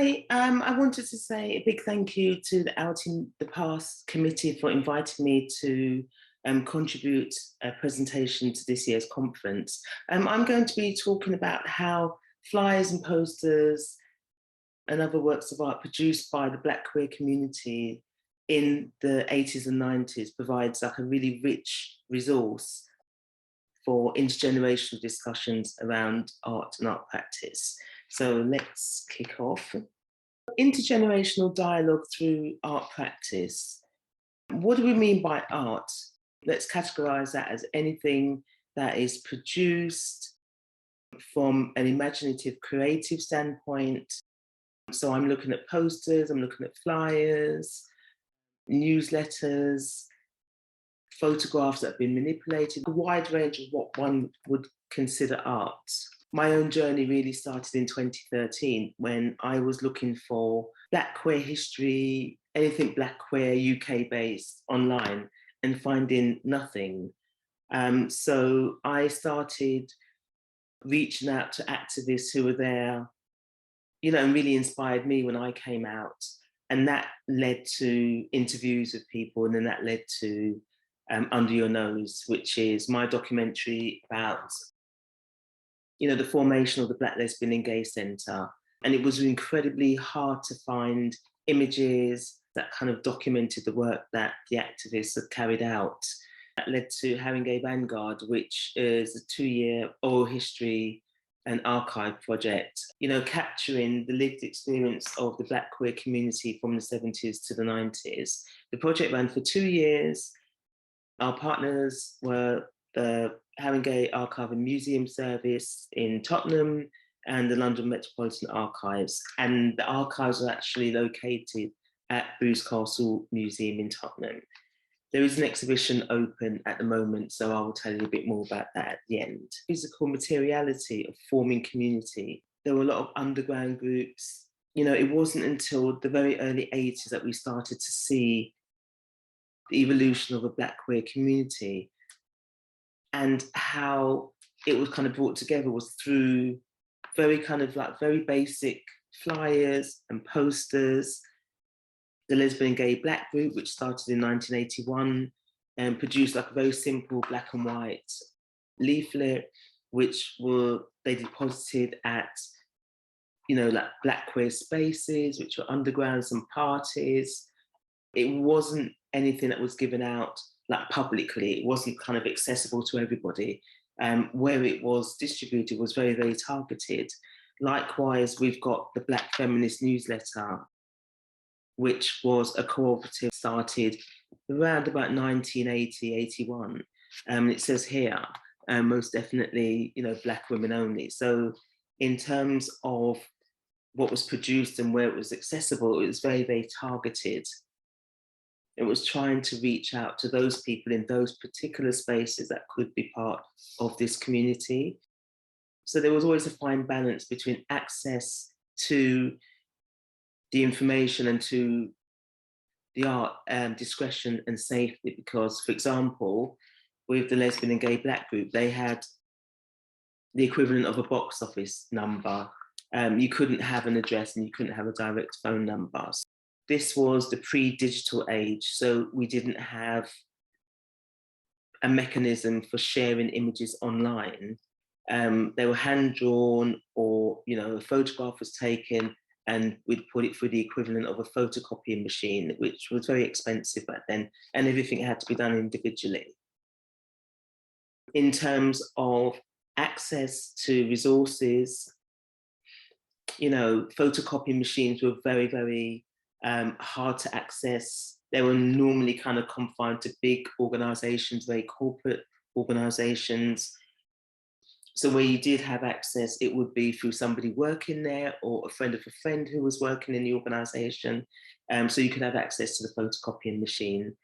Hi, I wanted to say a big thank you to the Out in the Past committee for inviting me to contribute a presentation to this year's conference. I'm going to be talking about how flyers and posters and other works of art produced by the Black queer community in the 80s and 90s provides like a really rich resource for intergenerational discussions around art and art practice. So let's kick off. Intergenerational dialogue through art practice. What do we mean by art? Let's categorize that as anything that is produced from an imaginative, creative standpoint. So I'm looking at posters, I'm looking at flyers, newsletters, photographs that have been manipulated, a wide range of what one would consider art. My own journey really started in 2013 when I was looking for Black queer history, anything Black queer UK based online and finding nothing. So I started reaching out to activists who were there, and really inspired me when I came out. And that led to interviews with people, and then that led to Under Your Nose, which is my documentary about the formation of the Black Lesbian and Gay Centre. And it was incredibly hard to find images that kind of documented the work that the activists had carried out. That led to Haringey Vanguard, which is a 2-year oral history and archive project, capturing the lived experience of the Black queer community from the 70s to the 90s. The project ran for 2 years. Our partners were the Haringey Archive and Museum Service in Tottenham and the London Metropolitan Archives. And the archives are actually located at Booth Castle Museum in Tottenham. There is an exhibition open at the moment, so I will tell you a bit more about that at the end. Physical materiality of forming community. There were a lot of underground groups. It wasn't until the very early 80s that we started to see the evolution of a Black queer community, and how it was kind of brought together was through very basic flyers and posters. The Lesbian and Gay Black Group, which started in 1981, and produced like a very simple black and white leaflet, which they deposited at, like Black queer spaces, which were undergrounds and parties. It wasn't anything that was given out like publicly. It wasn't kind of accessible to everybody. Where it was distributed was very, very targeted. Likewise, we've got the Black Feminist Newsletter, which was a cooperative started around about 1980, 81. It says here, most definitely, Black women only. So in terms of what was produced and where it was accessible, it was very, very targeted. It was trying to reach out to those people in those particular spaces that could be part of this community. So there was always a fine balance between access to the information and to the art, discretion and safety, because, for example, with the Lesbian and Gay Black Group, they had the equivalent of a box office number. You couldn't have an address and you couldn't have a direct phone number. This was the pre-digital age, so we didn't have a mechanism for sharing images online. They were hand-drawn, or a photograph was taken and we'd put it through the equivalent of a photocopying machine, which was very expensive back then, and everything had to be done individually. In terms of access to resources, photocopying machines were very, very hard to access. They were normally kind of confined to big organizations, very corporate organizations. So where you did have access, it would be through somebody working there or a friend of a friend who was working in the organization. So you could have access to the photocopying machine.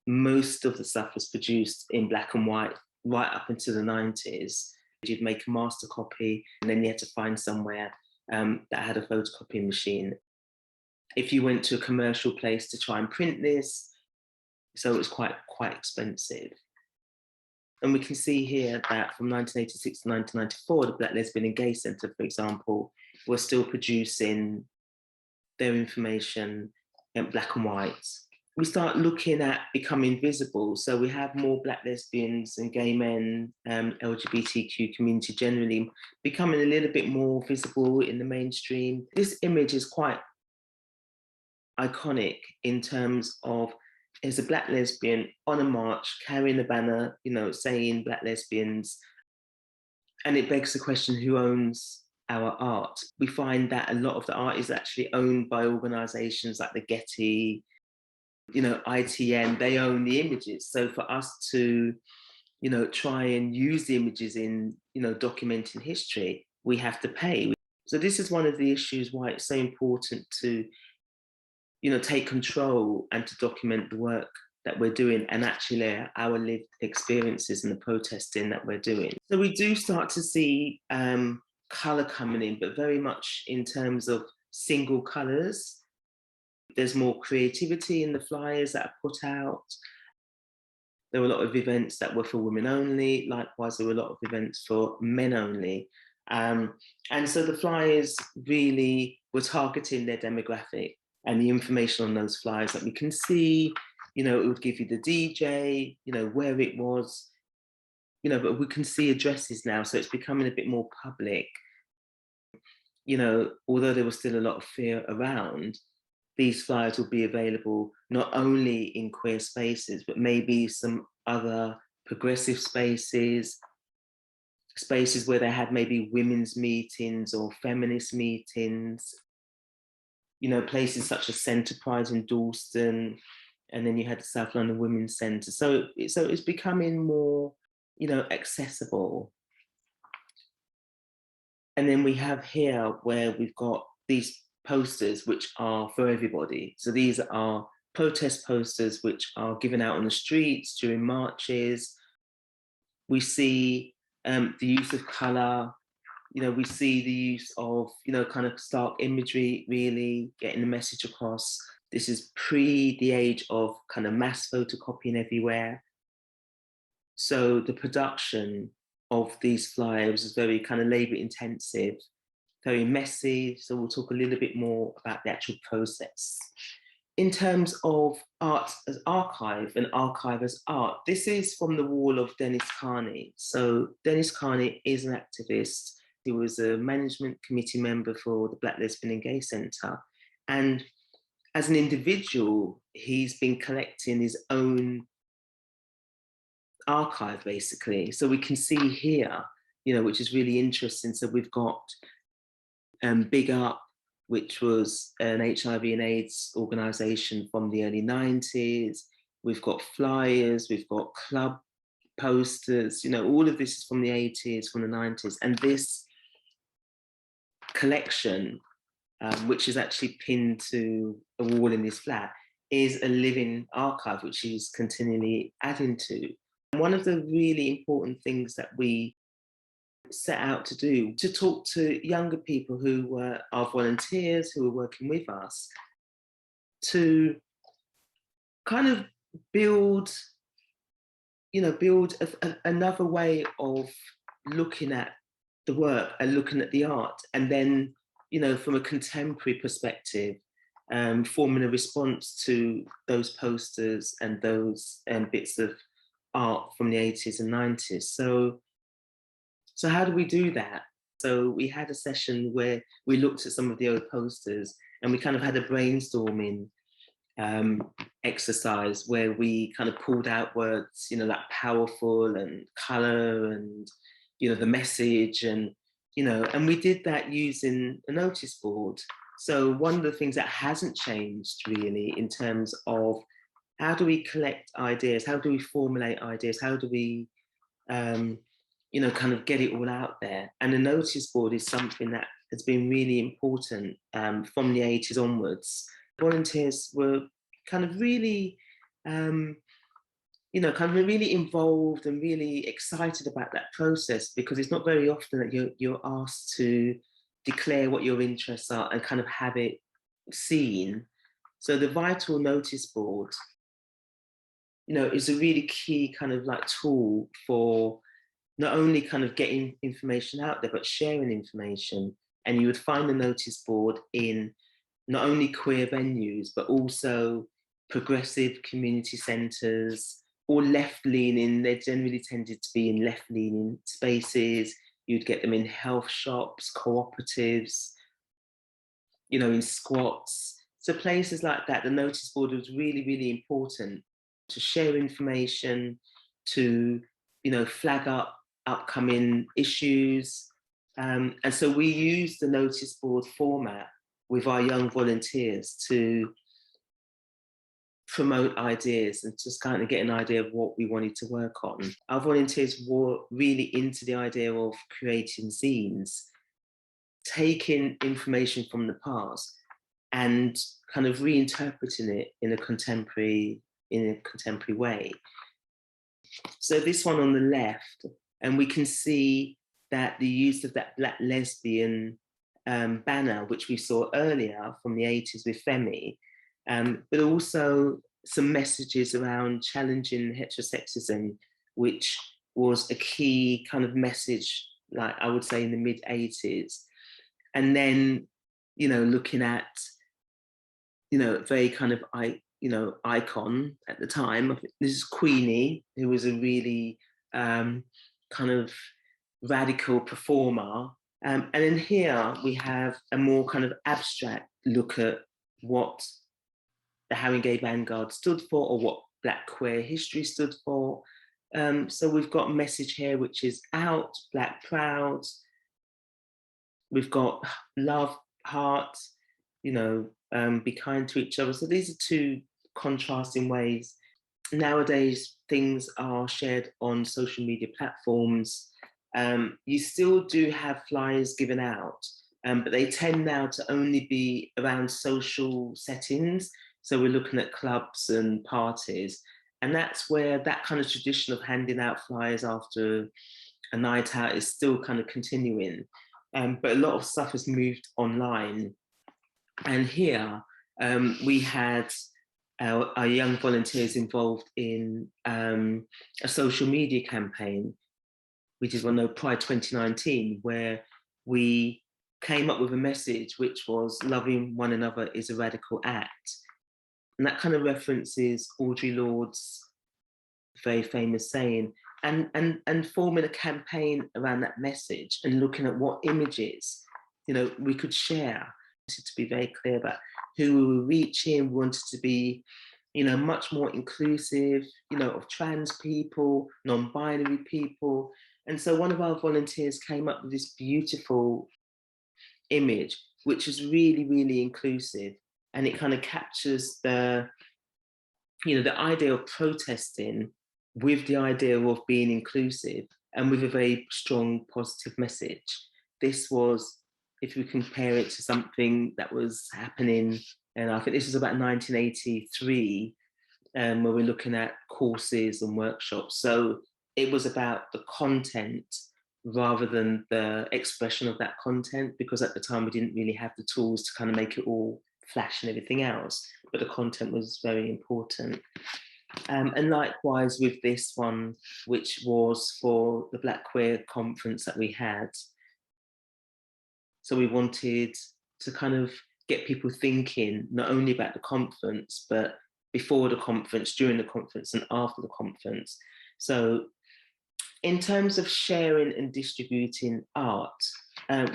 Most of the stuff was produced in black and white right up into the 90s. You'd make a master copy and then you had to find somewhere that had a photocopying machine. If you went to a commercial place to try and print this, so it was quite expensive. And we can see here that from 1986 to 1994, the Black Lesbian and Gay Centre, for example, were still producing their information in black and white. We start looking at becoming visible. So we have more Black lesbians and gay men, LGBTQ community generally, becoming a little bit more visible in the mainstream. This image is quite iconic in terms of, as a Black lesbian on a march, carrying a banner, saying Black lesbians. And it begs the question, who owns our art? We find that a lot of the art is actually owned by organizations like the Getty, ITN, they own the images. So for us to, try and use the images in, documenting history, we have to pay. So this is one of the issues why it's so important to, take control and to document the work that we're doing and actually our lived experiences and the protesting that we're doing. So we do start to see colour coming in, but very much in terms of single colours. There's more creativity in the flyers that are put out. There were a lot of events that were for women only. Likewise, there were a lot of events for men only. And so the flyers really were targeting their demographic, and the information on those flyers that we can see, it would give you the DJ, where it was, but we can see addresses now. So it's becoming a bit more public. Although there was still a lot of fear around, these flyers will be available not only in queer spaces, but maybe some other progressive spaces, spaces where they had maybe women's meetings or feminist meetings, places such as Centerprise in Dalston, and then you had the South London Women's Centre. So it's becoming more, accessible. And then we have here where we've got these posters which are for everybody. So these are protest posters which are given out on the streets during marches. We see the use of colour. We see the use of, kind of stark imagery, really getting the message across. This is pre the age of kind of mass photocopying everywhere. So the production of these flyers is very kind of labour intensive, very messy. So we'll talk a little bit more about the actual process. In terms of art as archive and archive as art, this is from the wall of Dennis Carney. So Dennis Carney is an activist. He was a management committee member for the Black Lesbian and Gay Centre. And as an individual, he's been collecting his own archive, basically. So we can see here, which is really interesting. So we've got Big Up, which was an HIV and AIDS organisation from the early 90s. We've got flyers, we've got club posters, all of this is from the 80s, from the 90s. And this collection, which is actually pinned to a wall in this flat, is a living archive, which he's continually adding to. And one of the really important things that we set out to do, to talk to younger people who were our volunteers, who were working with us, to kind of build another way of looking at the work and looking at the art, and then, from a contemporary perspective, forming a response to those posters and those bits of art from the 80s and 90s. So how do we do that? So we had a session where we looked at some of the old posters and we kind of had a brainstorming exercise where we kind of pulled out words, like powerful and colour and, the message and we did that using a notice board. So one of the things that hasn't changed really in terms of how do we collect ideas, how do we formulate ideas, how do we kind of get it all out there. And the notice board is something that has been really important from the 80s onwards. Volunteers were kind of really, really involved and really excited about that process, because it's not very often that you're asked to declare what your interests are and kind of have it seen. So the Vital notice board, is a really key kind of like tool for not only kind of getting information out there, but sharing information. and you would find the notice board in not only queer venues, but also progressive community centres, or left-leaning. They generally tended to be in left-leaning spaces. You'd get them in health shops, cooperatives, you know, in squats. So places like that, the notice board was really, really important to share information, to, you know, flag up upcoming issues. And so we used the notice board format with our young volunteers to promote ideas and just kind of get an idea of what we wanted to work on. Our volunteers were really into the idea of creating zines, taking information from the past and kind of reinterpreting it in a contemporary way. So this one on the left, and we can see that the use of that Black lesbian banner, which we saw earlier from the 80s with Femi, but also some messages around challenging heterosexism, which was a key kind of message, like I would say in the mid 80s. And then, you know, looking at, you know, very kind of, icon at the time. This is Queenie, who was a really kind of radical performer. And in here we have a more kind of abstract look at what the Haringey Vanguard stood for, or what Black queer history stood for. So we've got a message here which is out, Black proud. We've got love, heart, you know, be kind to each other. So these are two contrasting ways. Nowadays, things are shared on social media platforms. You still do have flyers given out, but they tend now to only be around social settings. So we're looking at clubs and parties. And that's where that kind of tradition of handing out flyers after a night out is still kind of continuing. But a lot of stuff has moved online. And here we had our young volunteers involved in a social media campaign, which is Pride 2019, where we came up with a message which was loving one another is a radical act. And that kind of references Audre Lorde's very famous saying, and forming a campaign around that message and looking at what images, you know, we could share. To be very clear about who we were reaching, we wanted to be, you know, much more inclusive, you know, of trans people, non-binary people. And so one of our volunteers came up with this beautiful image, which is really, really inclusive. And it kind of captures the, you know, the idea of protesting with the idea of being inclusive and with a very strong positive message. This was, if we compare it to something that was happening, and I think this was about 1983, where we're looking at courses and workshops. So it was about the content rather than the expression of that content, because at the time we didn't really have the tools to kind of make it all flash and everything else, but the content was very important. And likewise with this one, which was for the Black Queer conference that we had. So we wanted to kind of get people thinking not only about the conference, but before the conference, during the conference, and after the conference. So in terms of sharing and distributing art,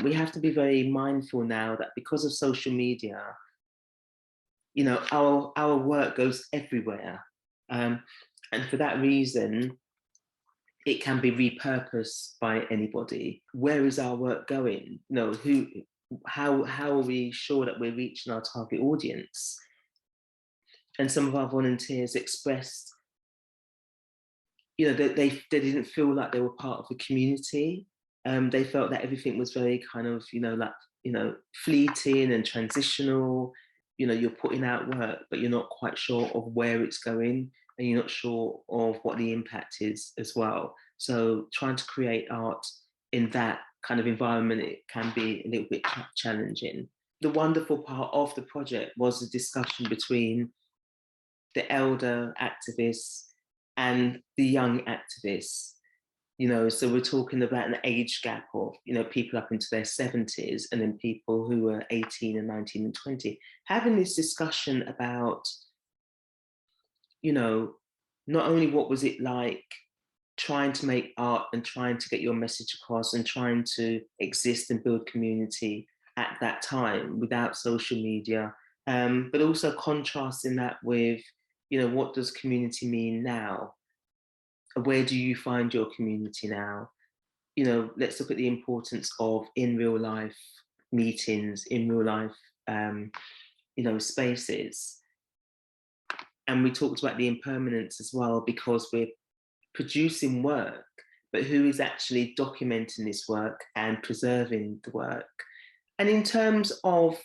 we have to be very mindful now that because of social media, you know, our work goes everywhere. And for that reason, it can be repurposed by anybody. Where is our work going? You know, how are we sure that we're reaching our target audience? And some of our volunteers expressed, you know, that they didn't feel like they were part of the community. They felt that everything was very kind of, you know, like, you know, fleeting and transitional. You know, you're putting out work, but you're not quite sure of where it's going, and you're not sure of what the impact is as well. So trying to create art in that kind of environment, it can be a little bit challenging. The wonderful part of the project was the discussion between the elder activists and the young activists. So we're talking about an age gap of, people up into their 70s and then people who are 18 and 19 and 20, having this discussion about, you know, not only what was it like trying to make art and trying to get your message across and trying to exist and build community at that time without social media, but also contrasting that with, what does community mean now? Where do you find your community now? Let's look at the importance of in real life meetings, in real life, spaces. And we talked about the impermanence as well, because we're producing work, but who is actually documenting this work and preserving the work? And in terms of,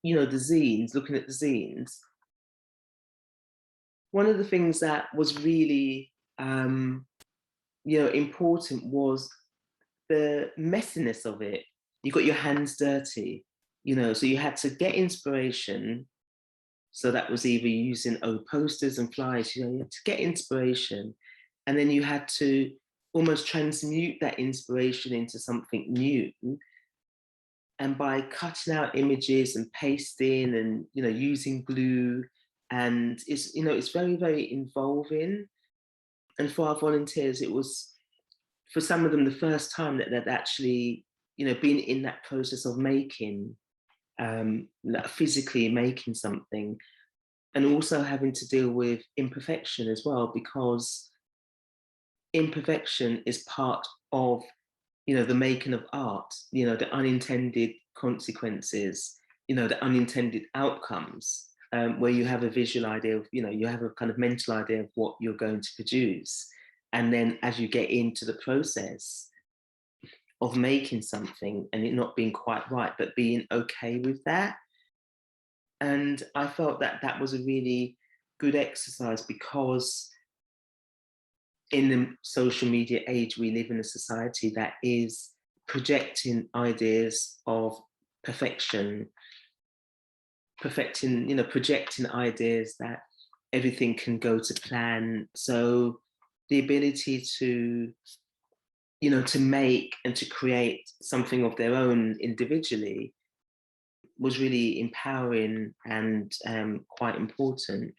the zines, looking at the zines, one of the things that was really, important was the messiness of it. You got your hands dirty, so you had to get inspiration. So that was either using old posters and flyers, you had to get inspiration. And then you had to almost transmute that inspiration into something new. And by cutting out images and pasting and, using glue, and it's very, very involving. And for our volunteers, it was, for some of them, the first time that they'd actually, been in that process of making, physically making something, and also having to deal with imperfection as well, because imperfection is part of, the making of art, the unintended consequences, the unintended outcomes, where you have a visual idea of, you have a kind of mental idea of what you're going to produce. And then as you get into the process of making something and it not being quite right, but being okay with that. And I felt that that was a really good exercise, because in the social media age, we live in a society that is projecting ideas of perfection, projecting ideas that everything can go to plan. So the ability to, to make and to create something of their own individually was really empowering and quite important.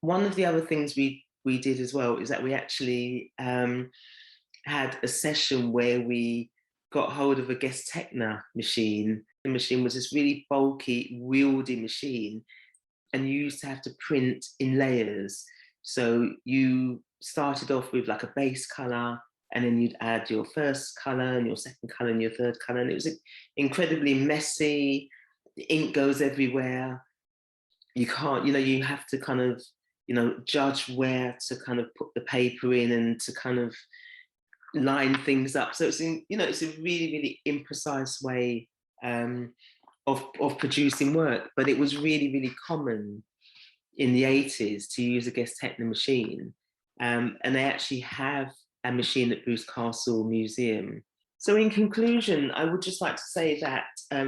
One of the other things we did as well is that we actually had a session where we got hold of a Gestechna machine. The machine was this really bulky, wieldy machine, and you used to have to print in layers. So you started off with like a base color, and then you'd add your first color and your second color and your third color. And it was incredibly messy. The ink goes everywhere. You can't, you have to kind of, judge where to kind of put the paper in and to kind of line things up. So it's it's a really, really imprecise way of producing work. But it was really, really common in the 80s to use a Gestechna machine. And they actually have a machine at Bruce Castle Museum. So in conclusion, I would just like to say that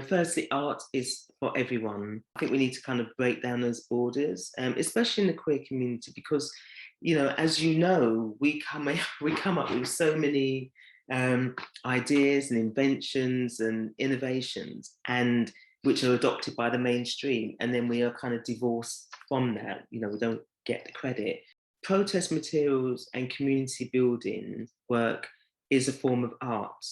firstly, art is for everyone. I think we need to kind of break down those borders, especially in the queer community, because, as you know, we come up with so many ideas and inventions and innovations, and which are adopted by the mainstream, and then we are kind of divorced from that. We don't get the credit. Protest materials and community building work is a form of art,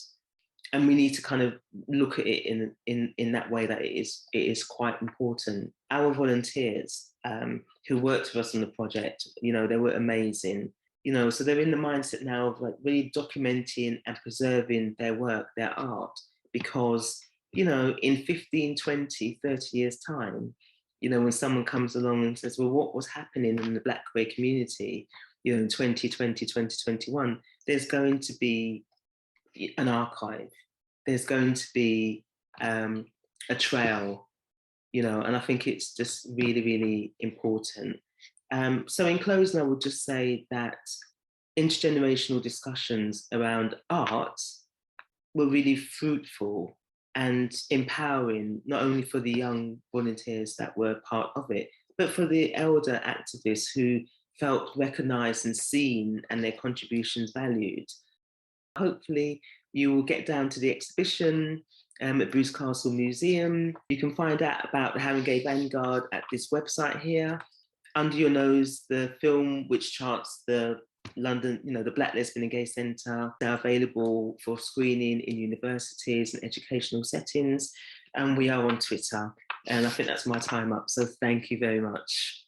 and we need to kind of look at it in that way, that it is quite important. Our volunteers who worked with us on the project, they were amazing. So they're in the mindset now of like really documenting and preserving their work, their art, because in 15, 20, 30 years time, when someone comes along and says, well, what was happening in the Black queer community, in 2020, 2021, there's going to be an archive. There's going to be a trail, and I think it's just really, really important. So in closing, I would just say that intergenerational discussions around art were really fruitful and empowering, not only for the young volunteers that were part of it, but for the elder activists who felt recognised and seen and their contributions valued. Hopefully you will get down to the exhibition at Bruce Castle Museum. You can find out about the Haringey Vanguard at this website here. Under Your Nose, the film which charts the London, the Black Lesbian and Gay Centre, they're available for screening in universities and educational settings. And we are on Twitter. And I think that's my time up. So thank you very much.